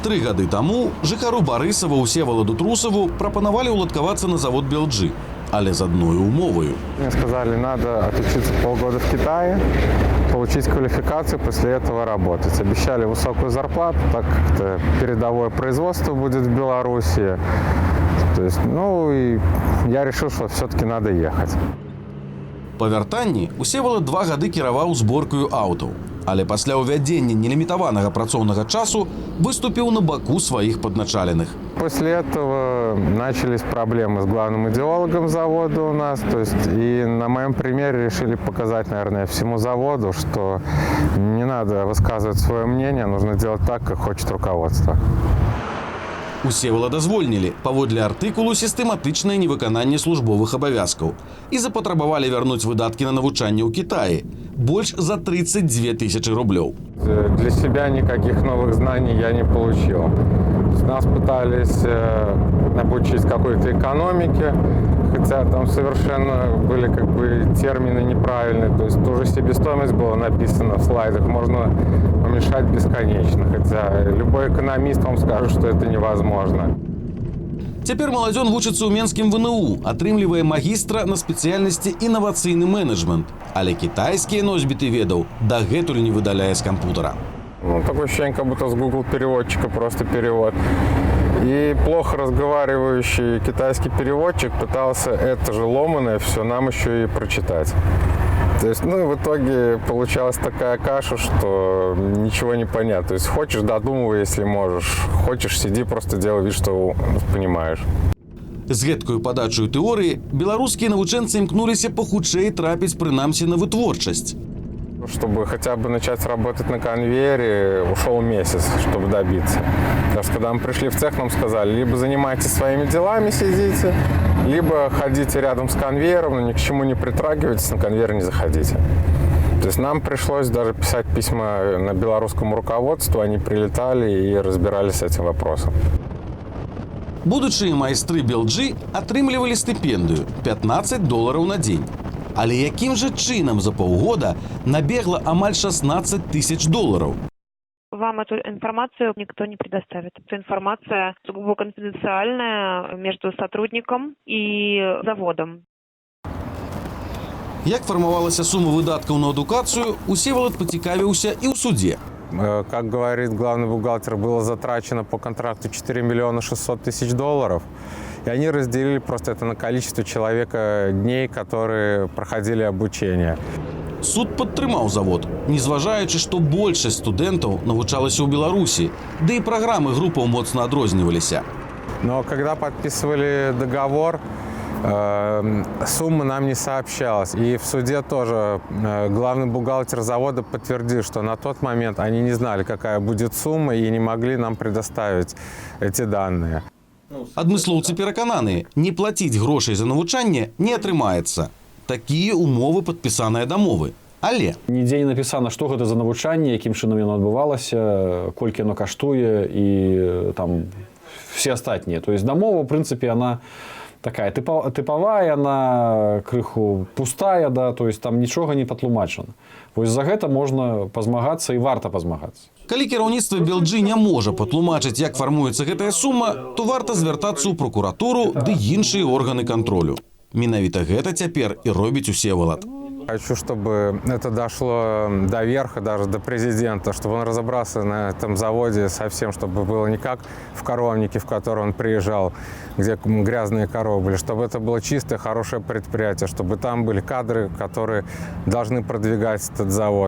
3 гады таму жыхару Барысава Усеваладу Трусаву прапанавалі ўладкавацца на завод «Белджи», але з адной умовою. Мне сказали, надо отучиться полгода в Китае, получить квалификацию, после этого работать. Обещали высокую зарплату, так как передовое производство будет в Беларуси. То есть, и я решил, что все-таки надо ехать. Па вяртанні Усевалад 2 гады кіраваў зборкаю аўтаў, але пасля ўвядзення нелімітаванага працоўнага часу выступіў на баку сваіх падначаленых. После этого начались проблемы с главным идеологом завода у нас. То есть, и на моем примере решили показать, наверное, всему заводу, что не надо высказывать свое мнение, нужно делать так, как хочет руководство. Усевалада звольнілі паводле артыкулу «Сістэматычнае невыкананне службовых абавязкаў» і запатрабавалі вярнуць выдаткі на навучанне ў Кітаі – больш за 32 000 рублёў. Для себя никаких новых знаний я не получил. Нас пытались обучить какой-то экономике, хотя там совершенно были термины неправильные. То есть ту же себестоимость была написана в слайдах, можно помешать бесконечно. Хотя любой экономист вам скажет, что это невозможно. Цяпер маладзён вучыцца ў Менскім ВНУ, атрымлівае магістра на спецыяльнасці інавацыйны менеджмент. Але кітайскія носьбіты ведаў дагэтуль не выдаляе з кампутара. Такое ощущение, как будто с Google переводчика просто перевод. И плохо разговаривающий китайский переводчик пытался это же ломаное все нам еще и прочитать. То есть, в итоге получалась такая каша, что ничего не понятно. То есть хочешь, додумывай, если можешь. Хочешь, сиди, просто делай вид, что понимаешь. З гэткаю падачаю тэорыі беларускія навучэнцы імкнуліся пахутчэй трапіць прынамсі на вытворчасць. Чтобы хотя бы начать работать на конвейере, ушел месяц, чтобы добиться. Потому что когда мы пришли в цех, нам сказали, либо занимайтесь своими делами, сидите, либо ходите рядом с конвейером, но ни к чему не притрагивайтесь, на конвейер не заходите. То есть нам пришлось даже писать письма на белорусскому руководству, они прилетали и разбирались с этим вопросом. Будучыя майстры «Белджи» атрымлівалі стыпендыю – $15 на дзень. Але якім жа чынам за паўгода набегла амаль $16 000? Вам эту информацию никто не предоставит. Эта информация сугубо конфиденциальная между сотрудником и заводом. Як фармавалася сума выдаткаў на адукацыю, Усевалад пацікавіўся і ў судзе. Как говорит главный бухгалтер, было затрачено по контракту $4 600 000. И они разделили просто это на количество человека дней, которые проходили обучение. Суд падтрымаў завод, незважаючы, што большасць студэнтаў навучалася ў Беларусі, да і праграмы групаў моцна адрозніваліся. Но когда подписывали договор, сумма нам не сообщалась. И в суде тоже главный бухгалтер завода подтвердил, что на тот момент они не знали, какая будет сумма, и не могли нам предоставить эти данные. Адмыслоўцы перакананыя, не плаціць грошай за навучанне не атрымаецца. Такія умовы падпісаныя дамовы. Але нідзе не напісана, што гэта за навучанне, якім чынам яно адбывалася, колькі яно каштуе і там все астатнія. То есть дамова, в прынцыпе, она такая тыпавая, она крыху пустая, да, то есть там нічога не патлумачана. Вось за гэта можна пазмагацца і варта пазмагацца. Калі кіраўніцтва «Белджи» не можа патлумачыць, як фармуецца гэтая сума, то варта звяртацца ў прокуратуру ды іншыя органы контролю. Менавіта гэта цяпер і робіць Усевалад. Хочу, чтобы это дошло до верха, даже до президента, чтобы он разобрался на этом заводе совсем, чтобы было не как в коровнике, в который он приезжал, где грязные коровы были, чтобы это было чистое, хорошее предприятие, чтобы там были кадры, которые должны продвигать этот завод.